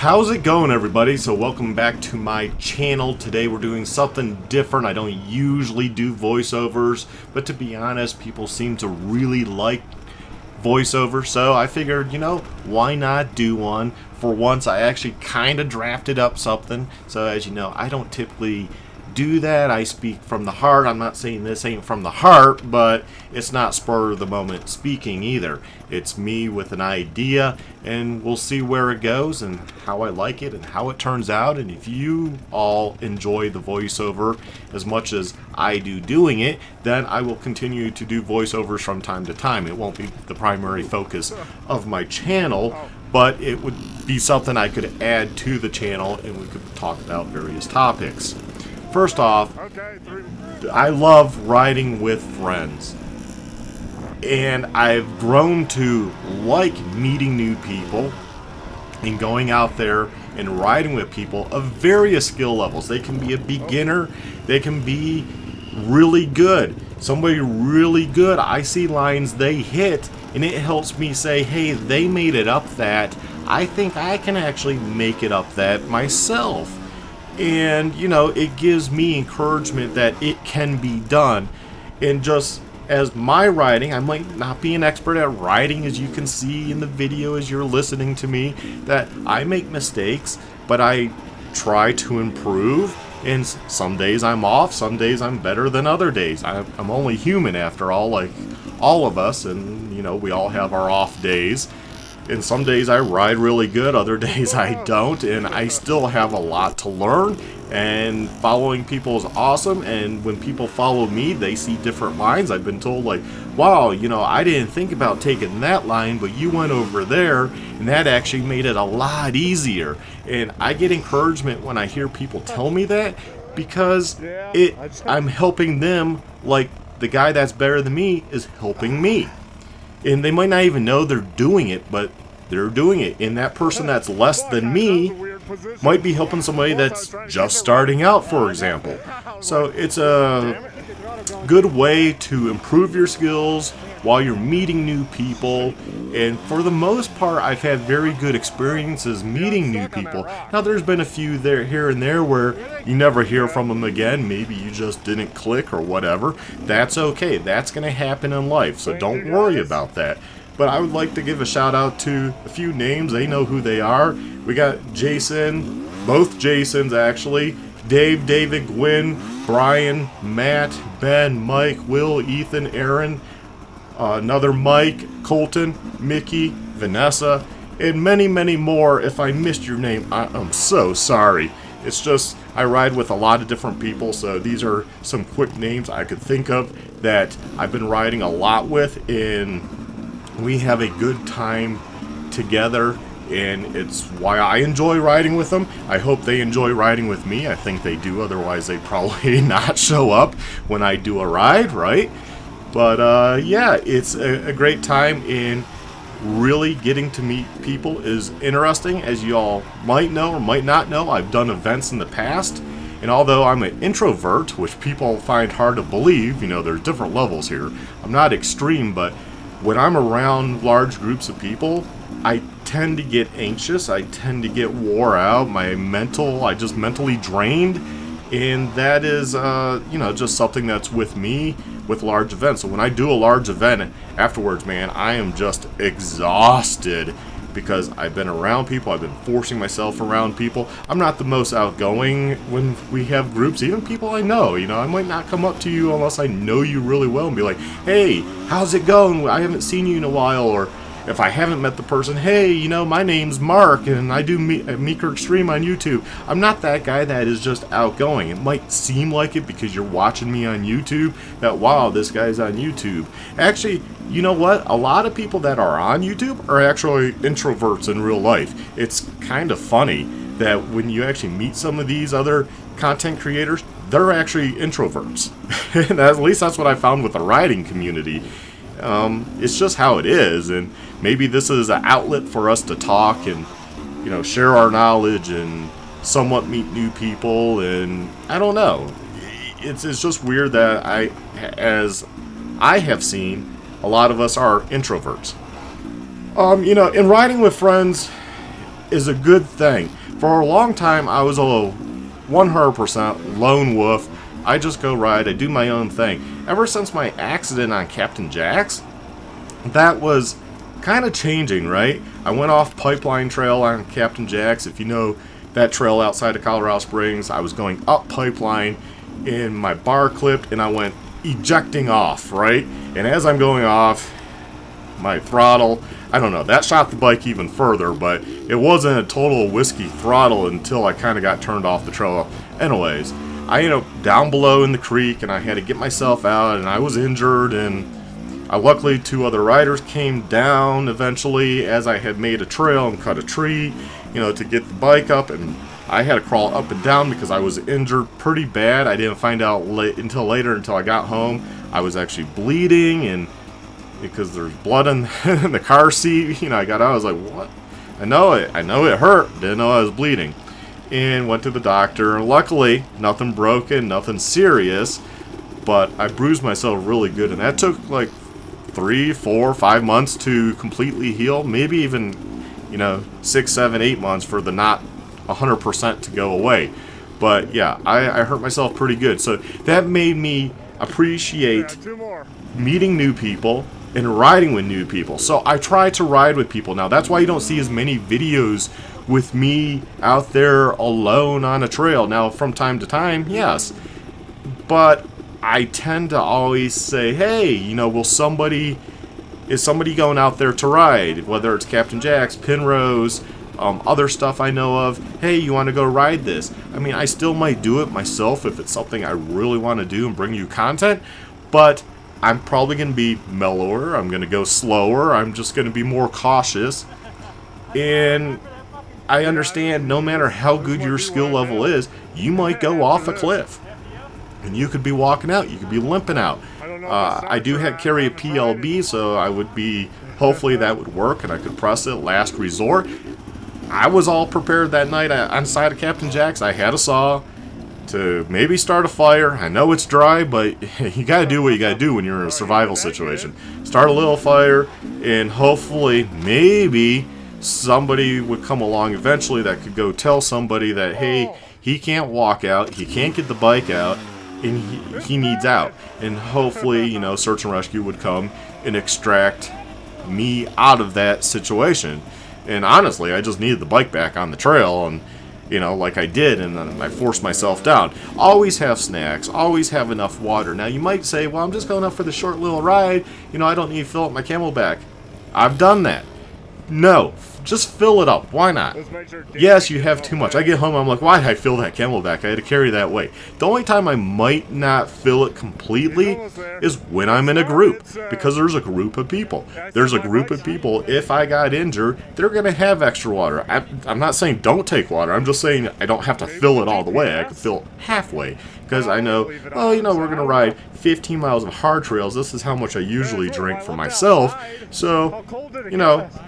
How's it going, everybody? So welcome back to my channel. Today we're doing something different. I don't usually do voiceovers, but to be honest, people seem to really like voiceovers, so I figured, why not do one? For once, I actually kind of drafted up something. So as you know, I don't typically do that. I speak from the heart. I'm not saying this ain't from the heart, but it's not spur of the moment speaking either. It's me with an idea, and we'll see where it goes and how I like it and how it turns out. And if you all enjoy the voiceover as much as I do doing it, then I will continue to do voiceovers from time to time. It won't be the primary focus of my channel, but it would be something I could add to the channel and we could talk about various topics. First off, I love riding with friends, and I've grown to like meeting new people and going out there and riding with people of various skill levels. They can be a beginner, they can be really good. Somebody really good, I see lines they hit, and it helps me say, hey, they made it up that. I think I can actually make it up that myself. And, it gives me encouragement that it can be done. And just as my riding, I might not be an expert at riding, as you can see in the video as you're listening to me, that I make mistakes, but I try to improve. And some days I'm off, some days I'm better than other days. I'm only human after all, like all of us, and, we all have our off days. And some days I ride really good, other days I don't, and I still have a lot to learn. And following people is awesome, and when people follow me, they see different lines. I've been told, like, wow, I didn't think about taking that line, but you went over there, and that actually made it a lot easier. And I get encouragement when I hear people tell me that, because I'm helping them, like the guy that's better than me is helping me. And they might not even know they're doing it, but they're doing it. And that person that's less than me might be helping somebody that's just starting out, for example. So it's a good way to improve your skills while you're meeting new people. And for the most part, I've had very good experiences meeting new people. Now, there's been a few there, here and there, where you never hear from them again. Maybe you just didn't click or whatever. That's okay. That's going to happen in life, so don't worry about that. But I would like to give a shout out to a few names. They know who they are. We got Jason, both Jasons actually, Dave, David, Gwen, Brian, Matt, Ben, Mike, Will, Ethan, Aaron, another Mike, Colton, Mickey, Vanessa, and many, many more. If I missed your name, I'm so sorry. It's just I ride with a lot of different people, so these are some quick names I could think of that I've been riding a lot with, and we have a good time together, and it's why I enjoy riding with them. I hope they enjoy riding with me. I think they do, otherwise they'd probably not show up when I do a ride, right? But yeah, it's a great time, and really getting to meet people is interesting. As you all might know or might not know, I've done events in the past, and although I'm an introvert, which people find hard to believe, there's different levels here. I'm not extreme, but when I'm around large groups of people, I tend to get anxious, I tend to get wore out, I just mentally drained, and that is, just something that's with me with large events. So when I do a large event, afterwards, man, I am just exhausted, because I've been around people, I've been forcing myself around people. I'm not the most outgoing when we have groups, even people I know. I might not come up to you unless I know you really well and be like, hey, how's it going? I haven't seen you in a while. Or if I haven't met the person, hey, my name's Mark and I do Meeker Extreme on YouTube. I'm not that guy that is just outgoing. It might seem like it because you're watching me on YouTube, that, wow, this guy's on YouTube. Actually, you know what? A lot of people that are on YouTube are actually introverts in real life. It's kind of funny that when you actually meet some of these other content creators, they're actually introverts. And at least that's what I found with the riding community. It's just how it is, and maybe this is an outlet for us to talk and, share our knowledge and somewhat meet new people, and I don't know. It's just weird that as I have seen, a lot of us are introverts. In riding with friends, is a good thing. For a long time, I was a 100% lone wolf. I just go ride, I do my own thing. Ever since my accident on Captain Jack's, that was kind of changing, right? I went off Pipeline Trail on Captain Jack's. If you know that trail outside of Colorado Springs, I was going up Pipeline and my bar clipped and I went ejecting off, right? And as I'm going off, my throttle, I don't know, that shot the bike even further, but it wasn't a total whiskey throttle until I kind of got turned off the trail. Anyways, I ended up down below in the creek and I had to get myself out and I was injured, and luckily 2 other riders came down eventually as I had made a trail and cut a tree, to get the bike up, and I had to crawl up and down because I was injured pretty bad. I didn't find out until later, until I got home. I was actually bleeding, and because there's blood in the car seat, I got out, I was like, what? I know it hurt, didn't know I was bleeding. And went to the doctor, and luckily, nothing broken, nothing serious, but I bruised myself really good, and that took like 3, 4, 5 months to completely heal, maybe even 6, 7, 8 months for the not 100% to go away. But yeah, I hurt myself pretty good, so that made me appreciate meeting new people and riding with new people. So I try to ride with people now. That's why you don't see as many videos with me out there alone on a trail. Now, from time to time, yes, but I tend to always say, hey, is somebody going out there to ride? Whether it's Captain Jack's, Penrose, other stuff I know of. Hey, you want to go ride this? I mean, I still might do it myself if it's something I really want to do and bring you content, but I'm probably going to be mellower. I'm going to go slower. I'm just going to be more cautious. And I understand no matter how good your skill level is, you might go off a cliff. And you could be walking out. You could be limping out. I do carry a PLB, so I would be, hopefully that would work and I could press it last resort. I was all prepared that night on the side of Captain Jack's. I had a saw to maybe start a fire. I know it's dry, but you got to do what you got to do when you're in a survival situation. Start a little fire, and hopefully, maybe somebody would come along eventually that could go tell somebody that, hey, he can't walk out, he can't get the bike out, and he needs out. And hopefully, search and rescue would come and extract me out of that situation. And honestly, I just needed the bike back on the trail, and like I did, and then I forced myself down. Always have snacks, always have enough water. Now you might say, well, I'm just going up for the short little ride, I don't need to fill up my Camelback. I've done that. No, just fill it up. Why not? Yes, you have too much. I get home, I'm like, why did I fill that Camelback? I had to carry that weight. The only time I might not fill it completely is when I'm in a group, because there's a group of people. There's a group of people, if I got injured, they're going to have extra water. I'm not saying don't take water. I'm just saying I don't have to fill it all the way. I can fill it halfway, because I know, we're going to ride 15 miles of hard trails. This is how much I usually drink for myself. So,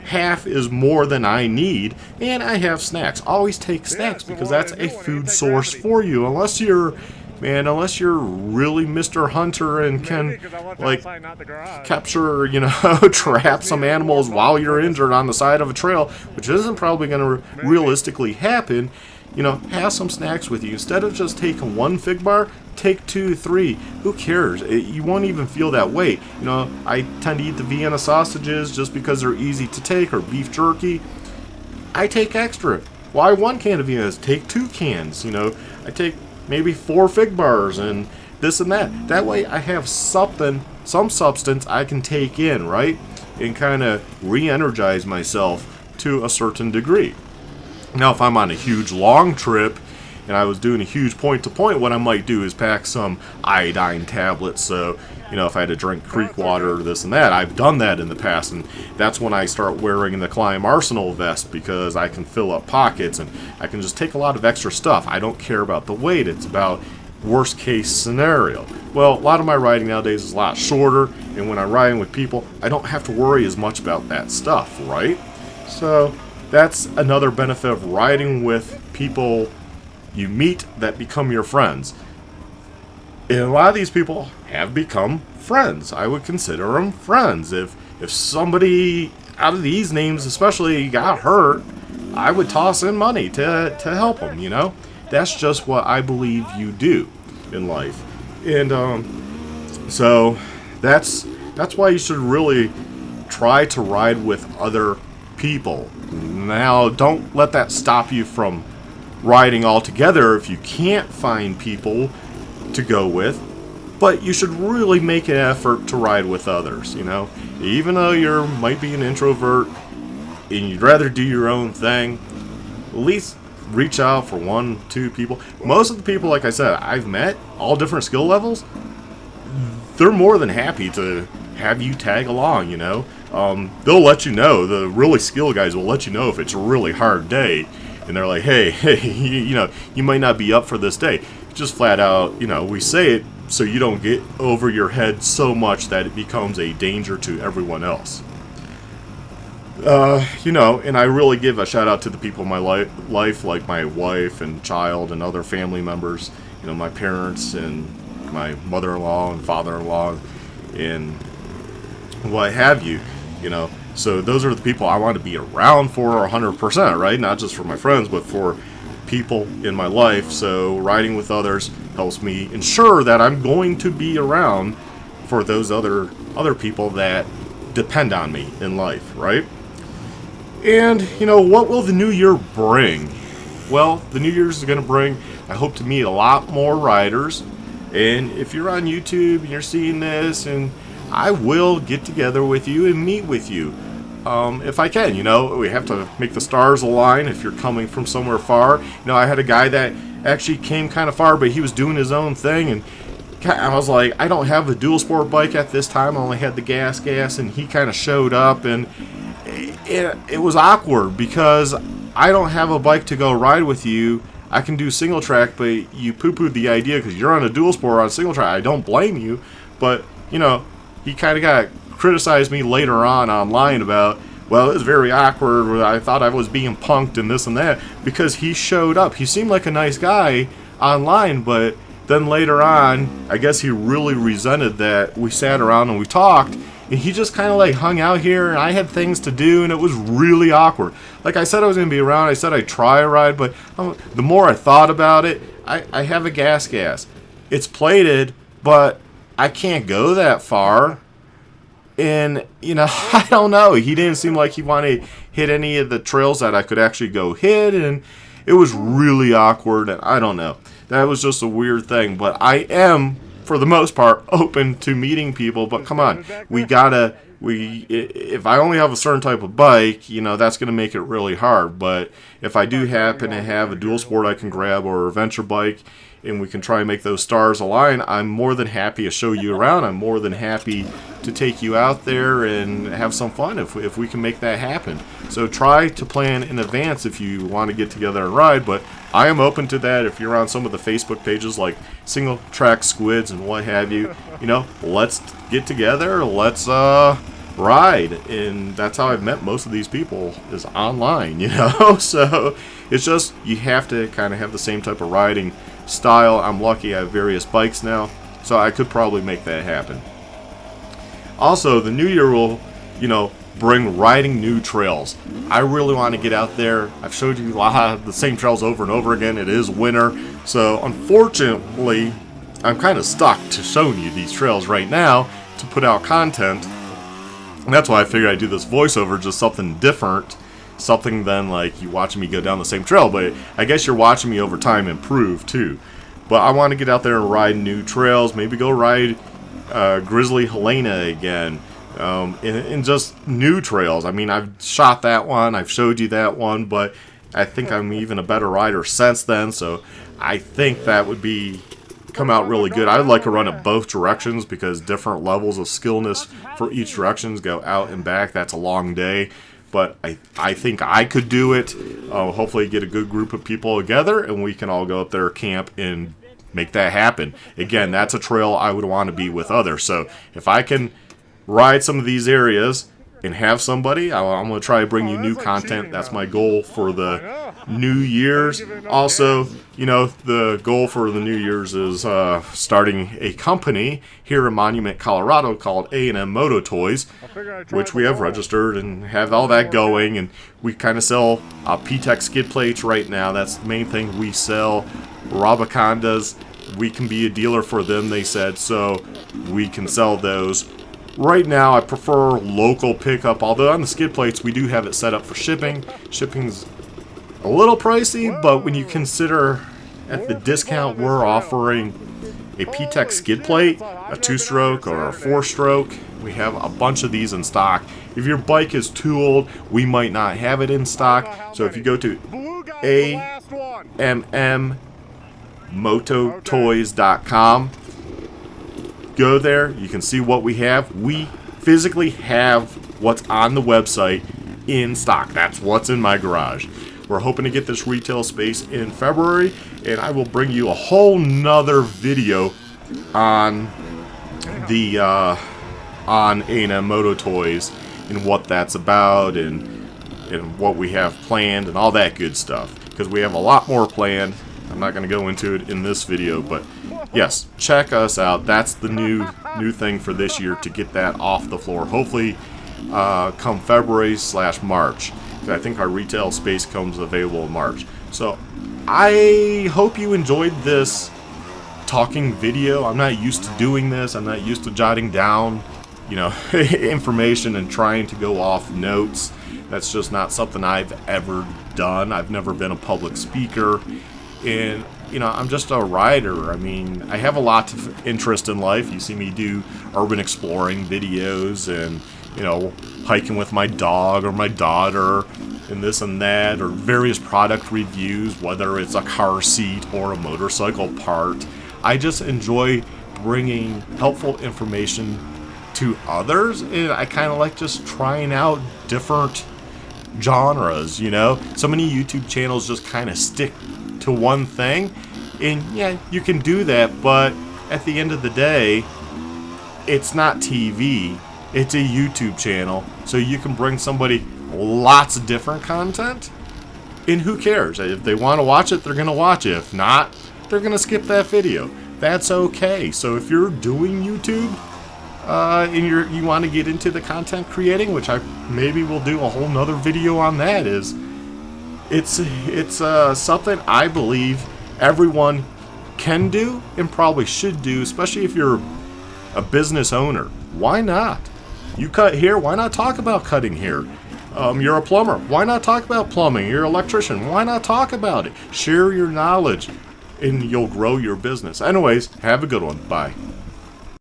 half is more than I need, and I have snacks. Always take snacks, because that's a food source for you, unless you're really Mr. Hunter and can, capture, trap some animals while you're injured on the side of a trail, which isn't probably going to realistically happen. Have some snacks with you. Instead of just taking 1 fig bar, take 2, 3. Who cares? You won't even feel that weight. I tend to eat the Vienna sausages just because they're easy to take, or beef jerky. I take extra. Why 1 can of Viennas? Take 2 cans. I take maybe 4 fig bars and this and that. That way I have some substance I can take in, right? And kind of re-energize myself to a certain degree. Now, if I'm on a huge long trip and I was doing a huge point-to-point, what I might do is pack some iodine tablets. So, if I had to drink creek water or this and that, I've done that in the past. And that's when I start wearing the Climb Arsenal vest, because I can fill up pockets and I can just take a lot of extra stuff. I don't care about the weight. It's about worst-case scenario. Well, a lot of my riding nowadays is a lot shorter. And when I'm riding with people, I don't have to worry as much about that stuff, right? So that's another benefit of riding with people you meet that become your friends. And a lot of these people have become friends. I would consider them friends. If somebody out of these names especially got hurt, I would toss in money to help them, you know? That's just what I believe you do in life. And so that's why you should really try to ride with other people. Now, don't let that stop you from riding altogether if you can't find people to go with. But you should really make an effort to ride with others, you know? Even though you might be an introvert and you'd rather do your own thing, at least reach out for 1-2 people. Most of the people, like I said, I've met, all different skill levels, they're more than happy to have you tag along, you know? They'll let you know, the really skilled guys will let you know if it's a really hard day. And they're like, hey, you know, you might not be up for this day. Just flat out, you know, we say it so you don't get over your head so much that it becomes a danger to everyone else. You know, and I really give a shout out to the people in my life, like my wife and child and other family members, you know, my parents and my mother-in-law and father-in-law and what have you, you know. So those are the people I want to be around for 100%, right? Not just for my friends, but for people in my life. So riding with others helps me ensure that I'm going to be around for those other people that depend on me in life, right? And, you know, what will the new year bring? Well, the new year's is going to bring, I hope to meet a lot more riders. And if you're on YouTube and you're seeing this, and I will get together with you and meet with you. If I can, you know, we have to make the stars align if you're coming from somewhere far. You know, I had a guy that actually came kind of far, but he was doing his own thing, and I was like, I don't have a dual sport bike at this time. I only had the gas, and he kind of showed up, and it was awkward because I don't have a bike to go ride with you. I can do single track, but you poo-pooed the idea because you're on a dual sport on single track. I don't blame you, but, you know, he kind of criticized me later on online about, well, it was very awkward. I thought I was being punked and this and that because he showed up. He seemed like a nice guy online, but then later on, I guess he really resented that we sat around and we talked, and he just kind of like hung out here, and I had things to do, and it was really awkward. Like I said, I was going to be around. I said I'd try a ride, but the more I thought about it, I have a gas. It's plated, but I can't go that far. And, you know, I don't know. He didn't seem like he wanted to hit any of the trails that I could actually go hit. And it was really awkward. And I don't know. That was just a weird thing. But I am, for the most part, open to meeting people. But come on. If I only have a certain type of bike, you know, that's going to make it really hard. But if I do happen to have a dual sport I can grab or a venture bike, and we can try and make those stars align, I'm more than happy to show you around. I'm more than happy to take you out there and have some fun if we can make that happen. So try to plan in advance if you want to get together and ride, but I am open to that. If you're on some of the Facebook pages like Single Track Squids and what have you, you know, let's get together, let's ride. And that's how I've met most of these people, is online, you know. So it's just, you have to kind of have the same type of riding style. I'm lucky I have various bikes now, so I could probably make that happen. Also, the new year will, you know, bring riding new trails. I really want to get out there. I've showed you a lot of the same trails over and over again. It is winter, so unfortunately I'm kind of stuck to showing you these trails right now to put out content, and that's why I figured I'd do this voiceover, just something different, something than like you watching me go down the same trail. But I guess you're watching me over time improve too. But I want to get out there and ride new trails, maybe go ride Grizzly Helena again, and just new trails. I mean, I've shot that one, I've showed you that one, but I think I'm even a better rider since then, so I think that would come out really good. I'd like to run it both directions because different levels of skillness for each directions go out and back. That's a long day. But I think I could do it. Hopefully get a good group of people together, and we can all go up there, camp, and make that happen. Again, that's a trail I would want to be with others. So if I can ride some of these areas and have somebody, I'm going to try to bring you new content. That's my goal for the New Year's. Also, you know, the goal for the New Year's is starting a company here in Monument, Colorado called A&M Moto Toys, which we have registered and have all that going. And we kind of sell P-Tech skid plates right now. That's the main thing we sell. Robicondas, we can be a dealer for them, they said, so we can sell those. Right now, I prefer local pickup, although on the skid plates, we do have it set up for shipping. Shipping's a little pricey, but when you consider at the discount we're offering a P-Tech skid plate, a 2-stroke or a 4-stroke, we have a bunch of these in stock. If your bike is too old, we might not have it in stock. So if you go to A&M Moto Toys.com, go there, you can see what we have. We physically have what's on the website in stock. That's what's in my garage. We're hoping to get this retail space in February, and I will bring you a whole nother video on the on A&M Moto Toys and what that's about and what we have planned and all that good stuff, because we have a lot more planned. I'm not going to go into it in this video, but yes, check us out. That's the new thing for this year, to get that off the floor. Hopefully come February/March. I think our retail space comes available in March. So I hope you enjoyed this talking video. I'm not used to doing this. I'm not used to jotting down, you know, information and trying to go off notes. That's just not something I've ever done. I've never been a public speaker. And, you know, I'm just a rider. I mean, I have a lot of interest in life. You see me do urban exploring videos and, you know, hiking with my dog or my daughter and this and that, or various product reviews, whether it's a car seat or a motorcycle part. I just enjoy bringing helpful information to others, and I kind of like just trying out different genres, you know. So many YouTube channels just kind of stick to one thing, and yeah, you can do that, but at the end of the day, it's not TV, it's a YouTube channel, so you can bring somebody lots of different content, and who cares? If they want to watch it, they're going to watch it. If not, they're going to skip that video. That's okay. So if you're doing YouTube and you want to get into the content creating, which I maybe will do a whole nother video on that, is it's something I believe everyone can do and probably should do, especially if you're a business owner. Why not? You cut here, why not talk about cutting here? You're a plumber, why not talk about plumbing? You're an electrician, why not talk about it? Share your knowledge and you'll grow your business. Anyways, have a good one. Bye.